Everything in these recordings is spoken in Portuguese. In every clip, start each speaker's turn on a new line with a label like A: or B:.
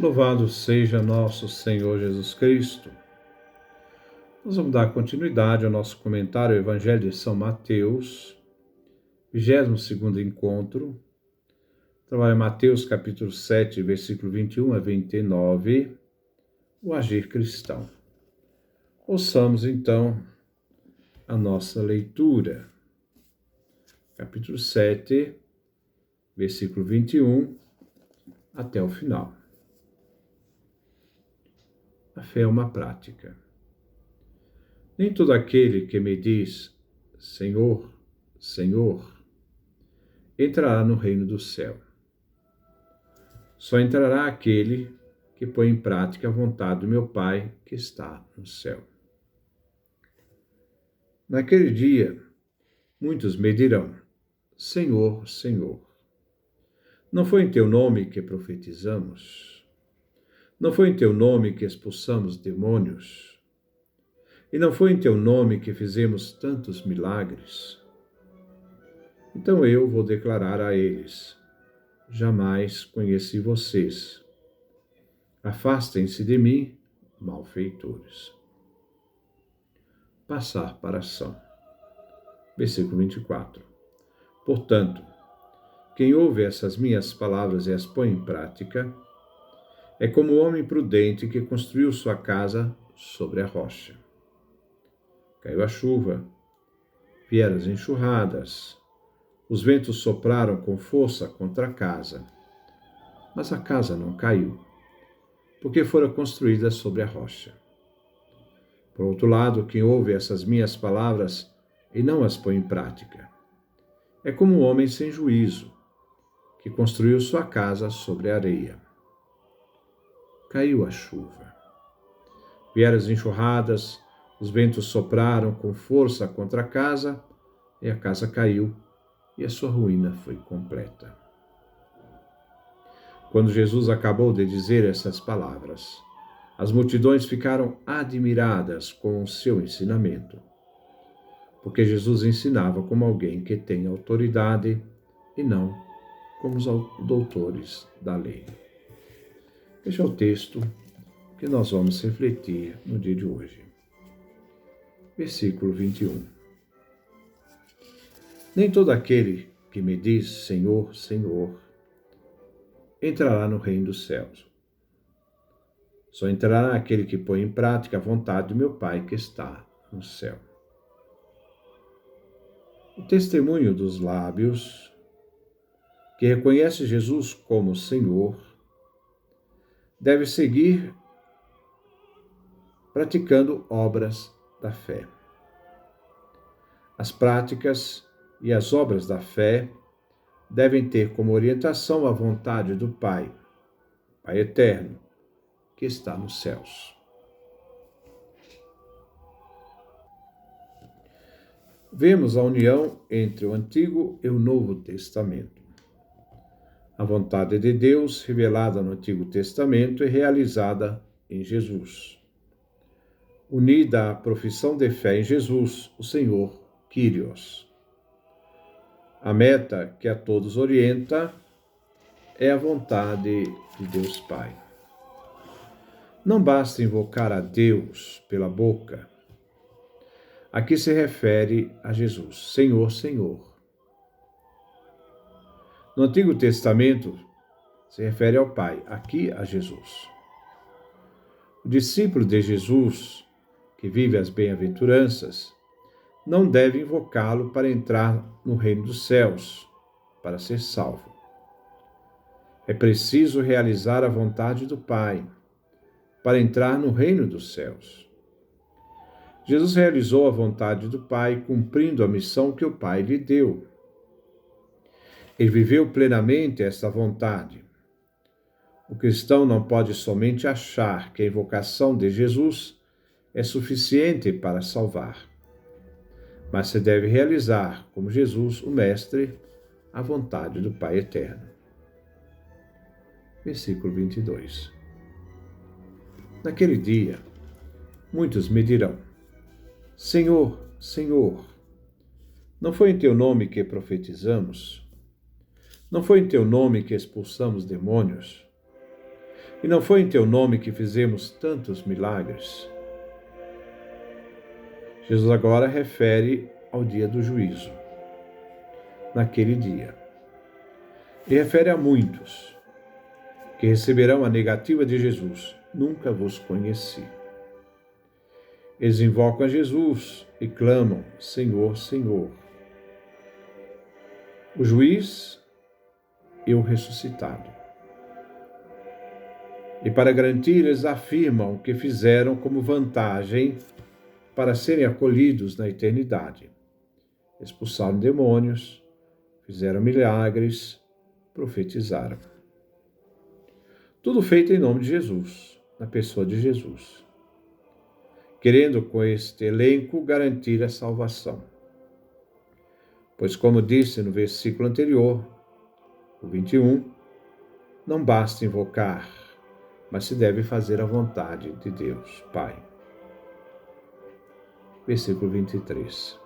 A: Louvado seja nosso Senhor Jesus Cristo. Nós vamos dar continuidade ao nosso comentário ao Evangelho de São Mateus, 22º encontro. Trabalho Mateus capítulo 7, versículo 21 a 29, o agir cristão. Ouçamos então a nossa leitura. Capítulo 7, versículo 21 até o final. A fé é uma prática. Nem todo aquele que me diz, Senhor, Senhor, entrará no reino do céu. Só entrará aquele que põe em prática a vontade do meu Pai que está no céu. Naquele dia, muitos me dirão, Senhor, Senhor, não foi em teu nome que profetizamos? Não foi em teu nome que expulsamos demônios? E não foi em teu nome que fizemos tantos milagres? Então eu vou declarar a eles, jamais conheci vocês. Afastem-se de mim, malfeitores. Passar para a ação. Versículo 24. Portanto, quem ouve essas minhas palavras e as põe em prática, é como o homem prudente que construiu sua casa sobre a rocha. Caiu a chuva, vieram as enxurradas, os ventos sopraram com força contra a casa, mas a casa não caiu, porque fora construída sobre a rocha. Por outro lado, quem ouve essas minhas palavras e não as põe em prática, é como um homem sem juízo, que construiu sua casa sobre a areia. Caiu a chuva, vieram as enxurradas, os ventos sopraram com força contra a casa, e a casa caiu, e a sua ruína foi completa. Quando Jesus acabou de dizer essas palavras, as multidões ficaram admiradas com o seu ensinamento, porque Jesus ensinava como alguém que tem autoridade e não como os doutores da lei. Este é o texto que nós vamos refletir no dia de hoje. Versículo 21. Nem todo aquele que me diz Senhor, Senhor, entrará no reino dos céus. Só entrará aquele que põe em prática a vontade do meu Pai que está no céu. O testemunho dos lábios que reconhece Jesus como Senhor deve seguir praticando obras da fé. As práticas e as obras da fé devem ter como orientação a vontade do Pai, Pai eterno, que está nos céus. Vemos a união entre o Antigo e o Novo Testamento. A vontade de Deus, revelada no Antigo Testamento, é realizada em Jesus. Unida à profissão de fé em Jesus, o Senhor Kyrios. A meta que a todos orienta é a vontade de Deus Pai. Não basta invocar a Deus pela boca. Aqui se refere a Jesus, Senhor, Senhor. No Antigo Testamento se refere ao Pai, aqui a Jesus. O discípulo de Jesus, que vive as bem-aventuranças, não deve invocá-lo para entrar no reino dos céus, para ser salvo. É preciso realizar a vontade do Pai, para entrar no reino dos céus. Jesus realizou a vontade do Pai, cumprindo a missão que o Pai lhe deu. Ele viveu plenamente esta vontade. O cristão não pode somente achar que a invocação de Jesus é suficiente para salvar, mas se deve realizar, como Jesus, o Mestre, a vontade do Pai eterno. Versículo 22. Naquele dia, muitos me dirão, Senhor, Senhor, não foi em teu nome que profetizamos? Não foi em teu nome que expulsamos demônios? E não foi em teu nome que fizemos tantos milagres? Jesus agora refere ao dia do juízo, naquele dia. E refere a muitos que receberão a negativa de Jesus: nunca vos conheci. Eles invocam a Jesus e clamam: Senhor, Senhor. O juiz e o ressuscitado. E para garantir, eles afirmam o que fizeram como vantagem para serem acolhidos na eternidade. Expulsaram demônios, fizeram milagres, profetizaram. Tudo feito em nome de Jesus, na pessoa de Jesus, querendo com este elenco garantir a salvação. Pois, como disse no versículo anterior, o 21, não basta invocar, mas se deve fazer a vontade de Deus, Pai. Versículo 23.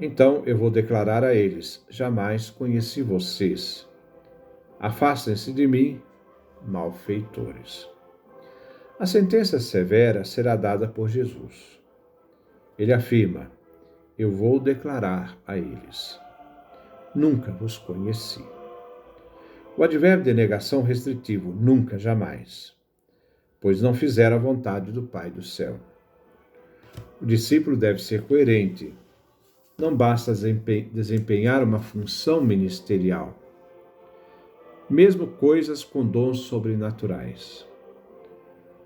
A: Então eu vou declarar a eles: jamais conheci vocês. Afastem-se de mim, malfeitores. A sentença severa será dada por Jesus. Ele afirma: eu vou declarar a eles: nunca vos conheci. O advérbio de negação restritivo, nunca, jamais, pois não fizeram a vontade do Pai do céu. O discípulo deve ser coerente. Não basta desempenhar uma função ministerial, mesmo coisas com dons sobrenaturais.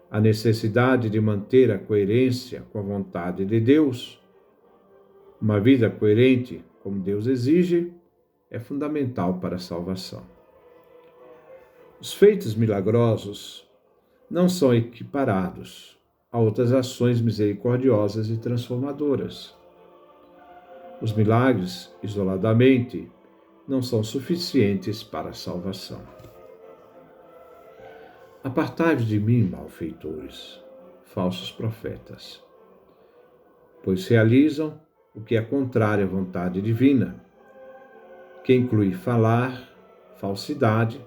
A: A necessidade de manter a coerência com a vontade de Deus, uma vida coerente como Deus exige, é fundamental para a salvação. Os feitos milagrosos não são equiparados a outras ações misericordiosas e transformadoras. Os milagres, isoladamente, não são suficientes para a salvação. Apartai-vos de mim, malfeitores, falsos profetas, pois realizam o que é contrário à vontade divina, que inclui falar, falsidade,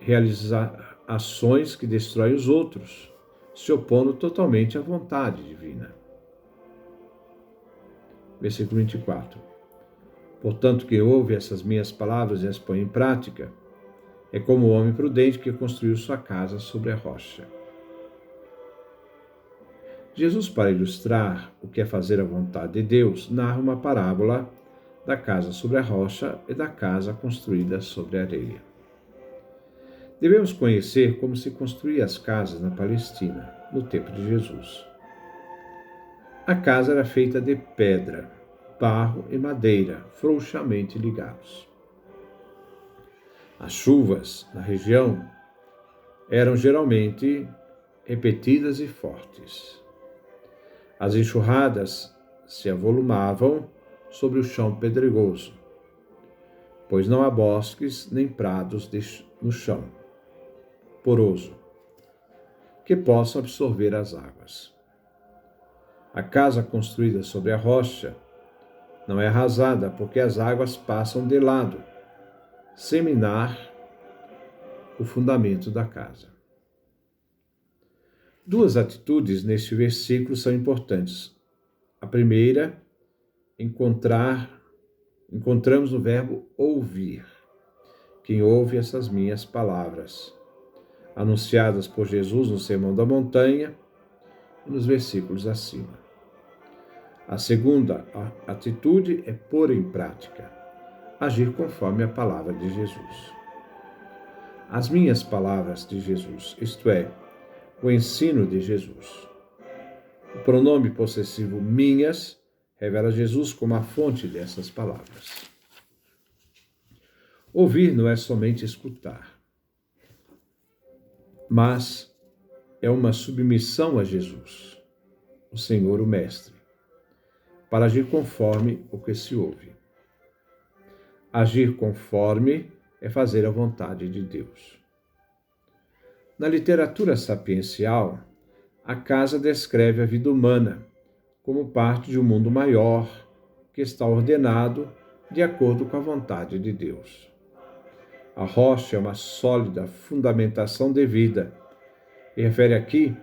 A: realizar ações que destroem os outros, se opondo totalmente à vontade divina. Versículo 24. Portanto, quem ouve essas minhas palavras e as põe em prática, é como o homem prudente que construiu sua casa sobre a rocha. Jesus, para ilustrar o que é fazer a vontade de Deus, narra uma parábola da casa sobre a rocha e da casa construída sobre a areia. Devemos conhecer como se construíam as casas na Palestina, no tempo de Jesus. A casa era feita de pedra, barro e madeira, frouxamente ligados. As chuvas na região eram geralmente repetidas e fortes. As enxurradas se avolumavam sobre o chão pedregoso, pois não há bosques nem prados no chão poroso que possam absorver as águas. A casa construída sobre a rocha não é arrasada, porque as águas passam de lado, sem minar o fundamento da casa. Duas atitudes neste versículo são importantes. A primeira, encontramos no verbo ouvir. Quem ouve essas minhas palavras, anunciadas por Jesus no Sermão da Montanha e nos versículos acima. A segunda atitude é pôr em prática, agir conforme a palavra de Jesus. As minhas palavras de Jesus, isto é, o ensino de Jesus. O pronome possessivo minhas revela Jesus como a fonte dessas palavras. Ouvir não é somente escutar, mas é uma submissão a Jesus, o Senhor, o Mestre, para agir conforme o que se ouve. Agir conforme é fazer a vontade de Deus. Na literatura sapiencial, a casa descreve a vida humana como parte de um mundo maior que está ordenado de acordo com a vontade de Deus. A rocha é uma sólida fundamentação devida, e refere aqui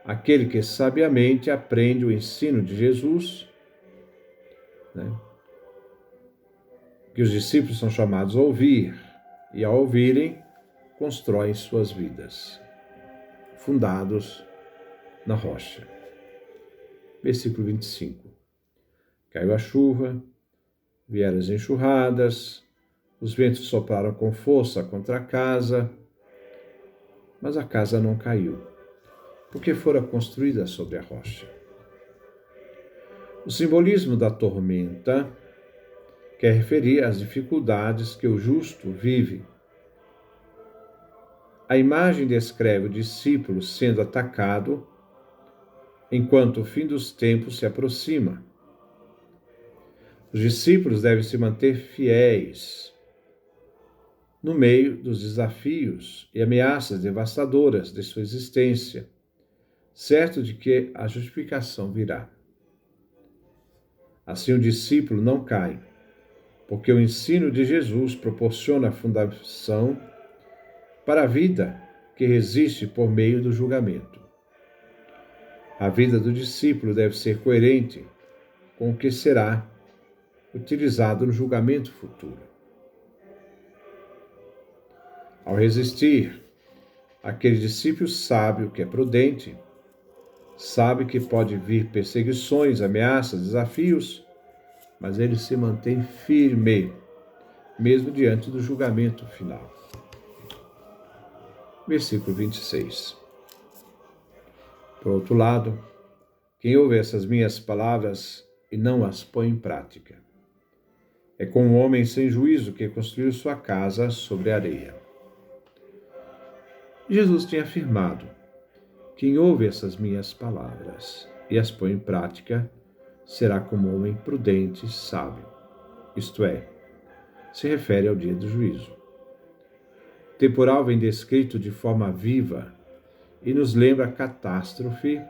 A: àquele que sabiamente aprende o ensino de Jesus, né, que os discípulos são chamados a ouvir, e ao ouvirem, constroem suas vidas, fundados na rocha. Versículo 25. Caiu a chuva, vieram as enxurradas, os ventos sopraram com força contra a casa, mas a casa não caiu, porque fora construída sobre a rocha. O simbolismo da tormenta quer referir às dificuldades que o justo vive. A imagem descreve o discípulo sendo atacado enquanto o fim dos tempos se aproxima. Os discípulos devem se manter fiéis no meio dos desafios e ameaças devastadoras de sua existência, certo de que a justificação virá. Assim, o discípulo não cai, porque o ensino de Jesus proporciona a fundação para a vida que resiste por meio do julgamento. A vida do discípulo deve ser coerente com o que será utilizado no julgamento futuro. Ao resistir, aquele discípulo sábio que é prudente, sabe que pode vir perseguições, ameaças, desafios, mas ele se mantém firme, mesmo diante do julgamento final. Versículo 26. Por outro lado, quem ouve essas minhas palavras e não as põe em prática, é como um homem sem juízo que construiu sua casa sobre a areia. Jesus tinha afirmado: quem ouve essas minhas palavras e as põe em prática, será como um homem prudente e sábio. Isto é, se refere ao dia do juízo. O temporal vem descrito de forma viva e nos lembra a catástrofe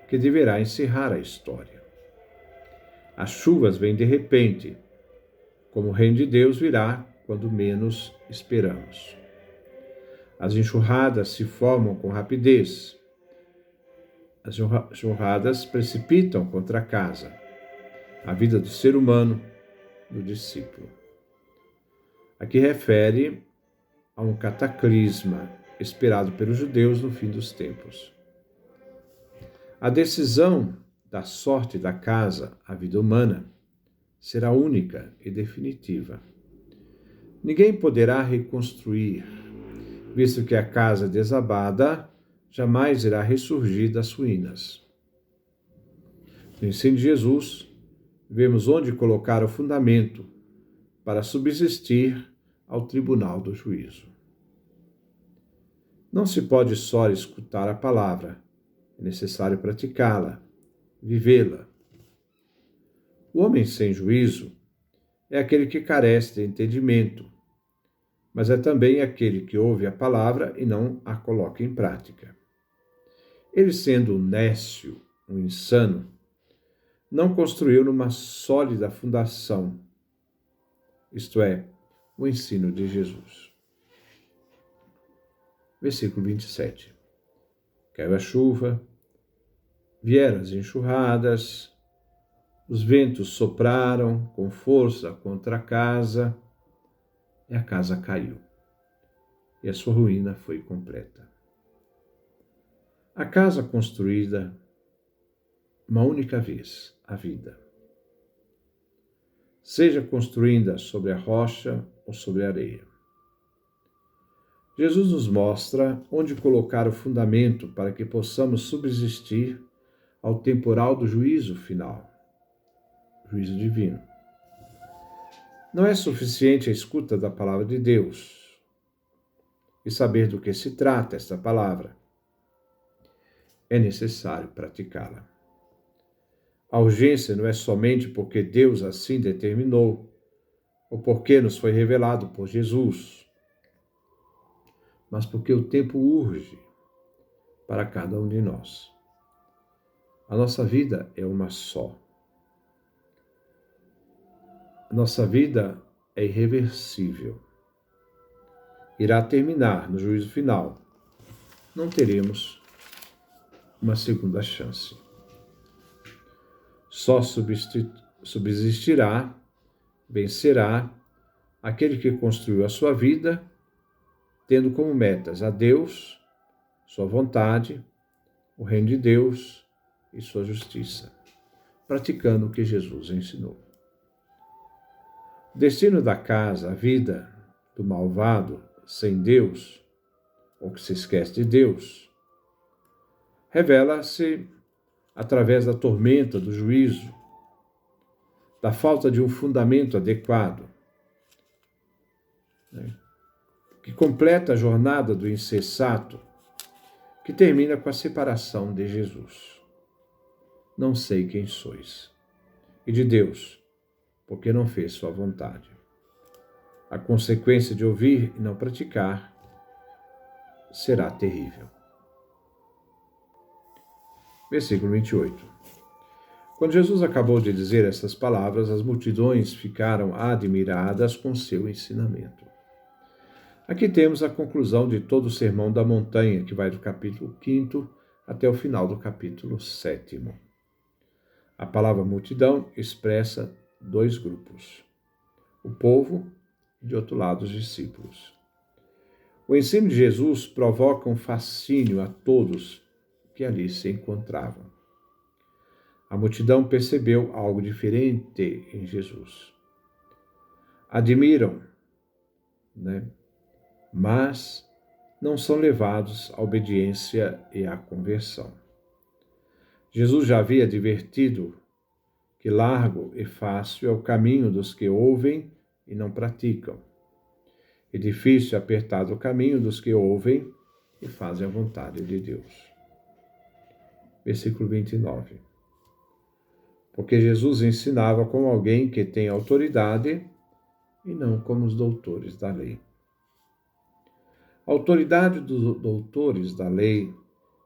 A: que deverá encerrar a história. As chuvas vêm de repente, como o reino de Deus virá quando menos esperamos. As enxurradas se formam com rapidez. As enxurradas precipitam contra a casa, a vida do ser humano, do discípulo. Aqui refere a um cataclisma esperado pelos judeus no fim dos tempos. A decisão da sorte da casa, a vida humana, será única e definitiva. Ninguém poderá reconstruir, visto que a casa desabada jamais irá ressurgir das ruínas. No ensino de Jesus, vemos onde colocar o fundamento para subsistir ao tribunal do juízo. Não se pode só escutar a palavra, é necessário praticá-la, vivê-la. O homem sem juízo é aquele que carece de entendimento, mas é também aquele que ouve a palavra e não a coloca em prática. Ele, sendo um nécio, um insano, não construiu numa sólida fundação, isto é, o ensino de Jesus. Versículo 27. Caiu a chuva, vieram as enxurradas, os ventos sopraram com força contra a casa, e a casa caiu, e a sua ruína foi completa. A casa construída uma única vez, a vida. Seja construída sobre a rocha ou sobre a areia. Jesus nos mostra onde colocar o fundamento para que possamos subsistir ao temporal do juízo final, juízo divino. Não é suficiente a escuta da palavra de Deus e saber do que se trata esta palavra. É necessário praticá-la. A urgência não é somente porque Deus assim determinou, ou porque nos foi revelado por Jesus, mas porque o tempo urge para cada um de nós. A nossa vida é uma só. A nossa vida é irreversível. irá terminar no juízo final. Não teremos uma segunda chance. Só subsistirá, vencerá, aquele que construiu a sua vida, tendo como metas a Deus, sua vontade, o reino de Deus e sua justiça, praticando o que Jesus ensinou. O destino da casa, a vida do malvado sem Deus, ou que se esquece de Deus, revela-se através da tormenta, do juízo, da falta de um fundamento adequado, que completa a jornada do insensato, que termina com a separação de Jesus. Não sei quem sois. E de Deus, porque não fez sua vontade. A consequência de ouvir e não praticar será terrível. Versículo 28. Quando Jesus acabou de dizer essas palavras, as multidões ficaram admiradas com seu ensinamento. Aqui temos a conclusão de todo o Sermão da Montanha, que vai do capítulo 5º até o final do capítulo 7º. A palavra multidão expressa dois grupos: o povo e, de outro lado, os discípulos. O ensino de Jesus provoca um fascínio a todos que ali se encontravam. A multidão percebeu algo diferente em Jesus. Admiram, mas não são levados à obediência e à conversão. Jesus já havia advertido que largo e fácil é o caminho dos que ouvem e não praticam, e difícil e apertado o caminho dos que ouvem e fazem a vontade de Deus. Versículo 29. Porque Jesus ensinava como alguém que tem autoridade e não como os doutores da lei. A autoridade dos doutores da lei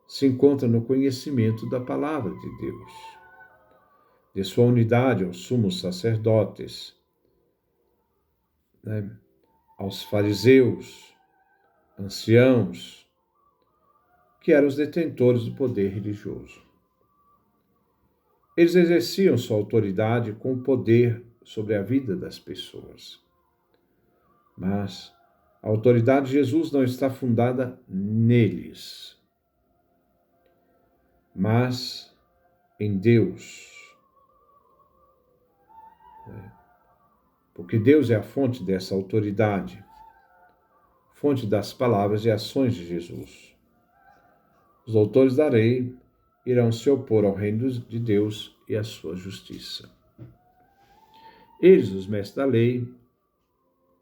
A: se encontra no conhecimento da palavra de Deus, de sua unidade aos sumos sacerdotes, aos fariseus, anciãos, que eram os detentores do poder religioso. Eles exerciam sua autoridade com poder sobre a vida das pessoas. Mas a autoridade de Jesus não está fundada neles, mas em Deus. Porque Deus é a fonte dessa autoridade, fonte das palavras e ações de Jesus. Os doutores da lei irão se opor ao reino de Deus e à sua justiça. Eles, os mestres da lei,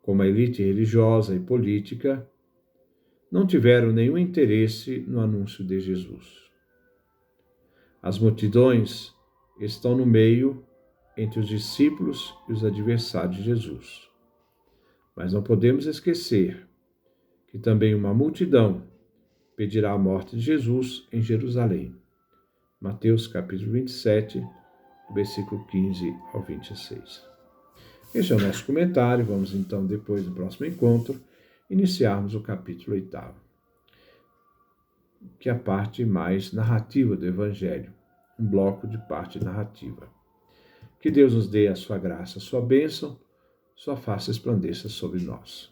A: como a elite religiosa e política, não tiveram nenhum interesse no anúncio de Jesus. As multidões estão no meio entre os discípulos e os adversários de Jesus. Mas não podemos esquecer que também uma multidão pedirá a morte de Jesus em Jerusalém. Mateus capítulo 27, versículo 15 ao 26. Este é o nosso comentário. Vamos então, depois do próximo encontro, iniciarmos o capítulo 8º, que é a parte mais narrativa do Evangelho, um bloco de parte narrativa. Que Deus nos dê a sua graça, a sua bênção, sua face resplandeça sobre nós.